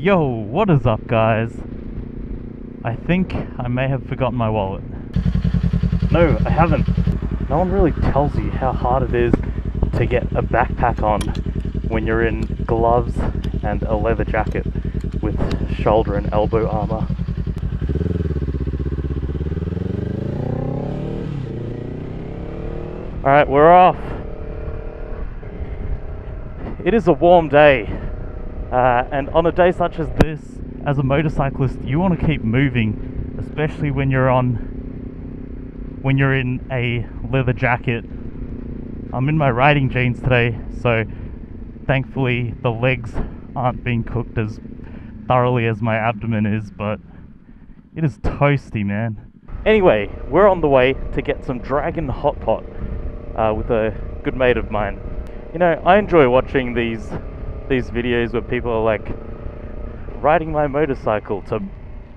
Yo, what is up, guys? I think I may have forgotten my wallet. No, I haven't. No one really tells you how hard it is to get a backpack on when you're in gloves and a leather jacket with shoulder and elbow armor. Alright, we're off. It is a warm day, and on a day such as this, as a motorcyclist, you want to keep moving, especially when you're in a leather jacket. I'm in my riding jeans today, so thankfully the legs aren't being cooked as thoroughly as my abdomen is, but it is toasty, man. Anyway, we're on the way to get some Dragon Hot Pot with a good mate of mine. You know, I enjoy watching these videos where people are like, riding my motorcycle to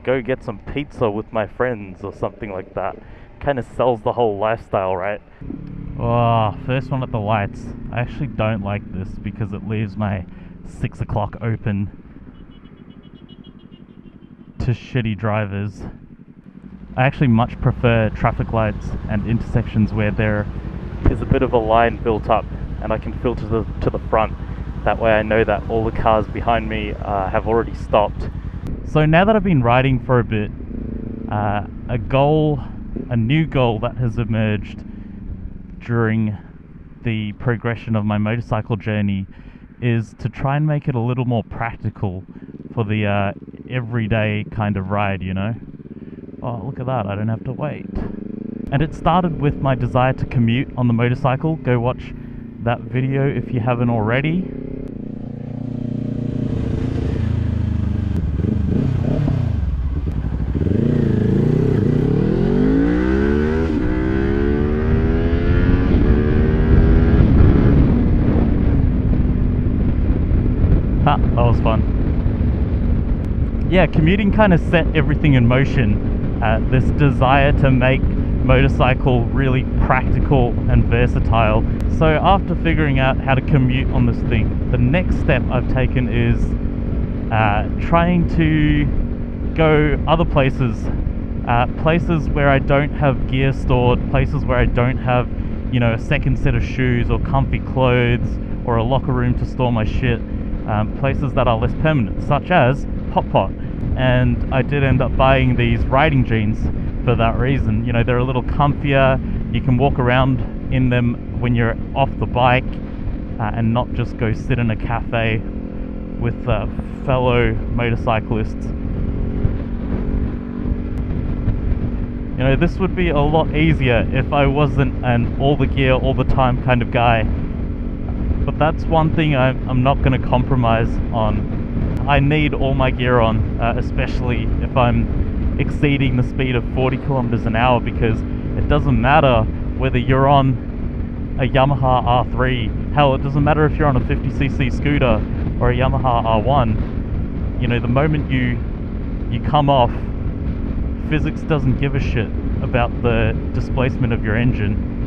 go get some pizza with my friends or something like that. Kind of sells the whole lifestyle, right? Oh, first one at the lights. I actually don't like this because it leaves my 6 o'clock open to shitty drivers. I actually much prefer traffic lights and intersections where there is a bit of a line built up and I can filter to the front. That way I know that all the cars behind me have already stopped. So now that I've been riding for a bit, a new goal that has emerged during the progression of my motorcycle journey is to try and make it a little more practical for the everyday kind of ride, you know? Oh, look at that, I don't have to wait. And it started with my desire to commute on the motorcycle. Go watch that video if you haven't already. That was fun. Yeah, commuting kind of set everything in motion. This desire to make motorcycle really practical and versatile. So after figuring out how to commute on this thing, the next step I've taken is trying to go other places. Places where I don't have gear stored, places where I don't have, you know, a second set of shoes or comfy clothes or a locker room to store my shit. Places that are less permanent, such as Hot Pot. And I did end up buying these riding jeans for that reason. You know, they're a little comfier, you can walk around in them when you're off the bike and not just go sit in a cafe with fellow motorcyclists. You know, this would be a lot easier if I wasn't an all the gear all the time kind of guy. But that's one thing I'm not going to compromise on. I need all my gear on, especially if I'm exceeding the speed of 40 kilometers an hour, because it doesn't matter whether you're on a Yamaha R3. Hell, it doesn't matter if you're on a 50cc scooter or a Yamaha R1. You know, the moment you come off, physics doesn't give a shit about the displacement of your engine.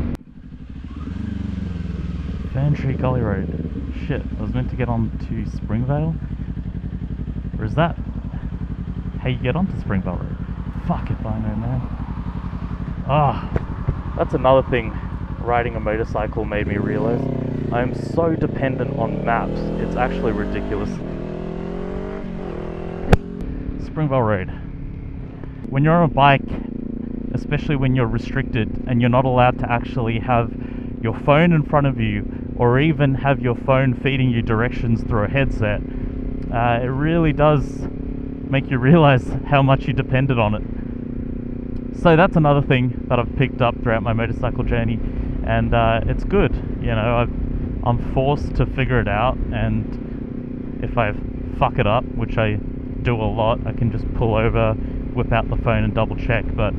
Ferntree Gully Road. Shit, I was meant to get on to Springvale? Or is that how you get onto Springvale Road? Fuck if I know, man. Ah, that's another thing riding a motorcycle made me realize. I'm so dependent on maps, it's actually ridiculous. Springvale Road. When you're on a bike, especially when you're restricted and you're not allowed to actually have your phone in front of you or even have your phone feeding you directions through a headset, it really does make you realize how much you depended on it. So that's another thing that I've picked up throughout my motorcycle journey, and it's good. You know, I'm forced to figure it out, and if I fuck it up, which I do a lot, I can just pull over, whip out the phone and double check. But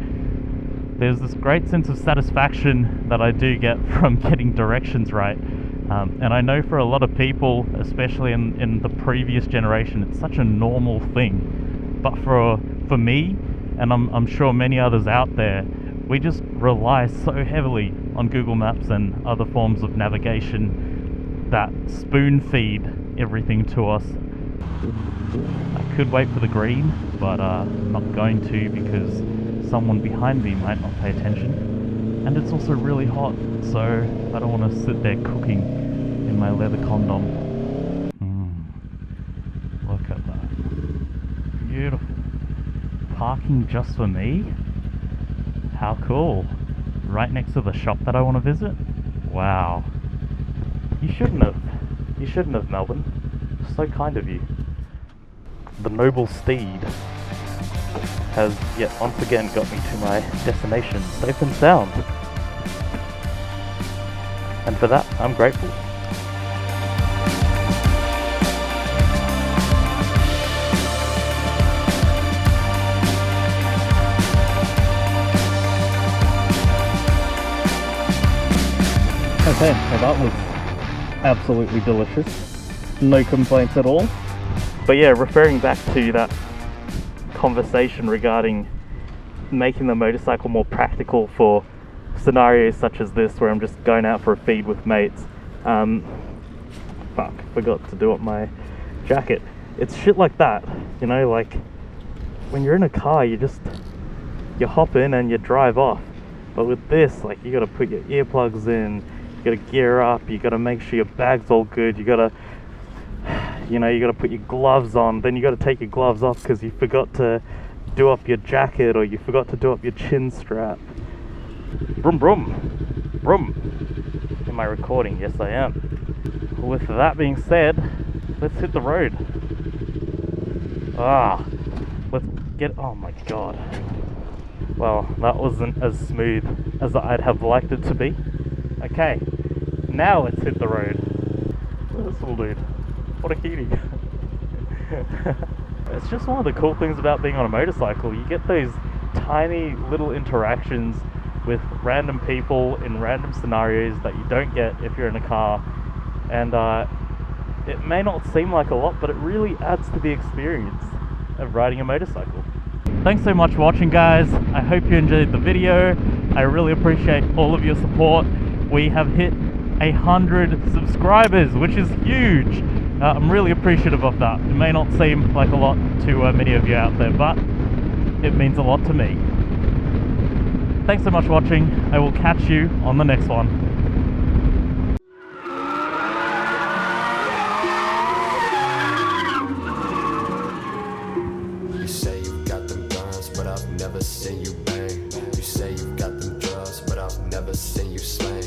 there's this great sense of satisfaction that I do get from getting directions right. And I know for a lot of people, especially in the previous generation, it's such a normal thing. But for me, and I'm sure many others out there, we just rely so heavily on Google Maps and other forms of navigation that spoon feed everything to us. I could wait for the green, but I'm not going to because someone behind me might not pay attention. And it's also really hot, so I don't want to sit there cooking in my leather condom. Look at that. Beautiful. Parking just for me? How cool. Right next to the shop that I want to visit? Wow. You shouldn't have, Melbourne. So kind of you. The noble steed has yet once again got me to my destination safe and sound. And for that, I'm grateful. Okay, well that was absolutely delicious. No complaints at all. But yeah, referring back to that conversation regarding making the motorcycle more practical for scenarios such as this where I'm just going out for a feed with mates. Fuck, forgot to do up my jacket. It's shit like that, you know, like when you're in a car you hop in and you drive off. But with this, like, you gotta put your earplugs in, you gotta gear up, you gotta make sure your bag's all good, you gotta put your gloves on, then you gotta take your gloves off because you forgot to do up your jacket or you forgot to do up your chin strap. Vroom vroom, vroom. Am I recording? Yes I am. With that being said, let's hit the road. Let's get, oh my god. Well, that wasn't as smooth as I'd have liked it to be. Okay, now let's hit the road. This little dude. What a cutie. It's just one of the cool things about being on a motorcycle. You get those tiny little interactions with random people in random scenarios that you don't get if you're in a car. And it may not seem like a lot, but it really adds to the experience of riding a motorcycle. Thanks so much for watching, guys. I hope you enjoyed the video. I really appreciate all of your support. We have hit 100 subscribers, which is huge. I'm really appreciative of that. It may not seem like a lot to many of you out there, but it means a lot to me. Thanks so much for watching. I will catch you on the next one. You say you've got them guns, but I've never seen you bang. You say you've got them drugs, but I've never seen you slang.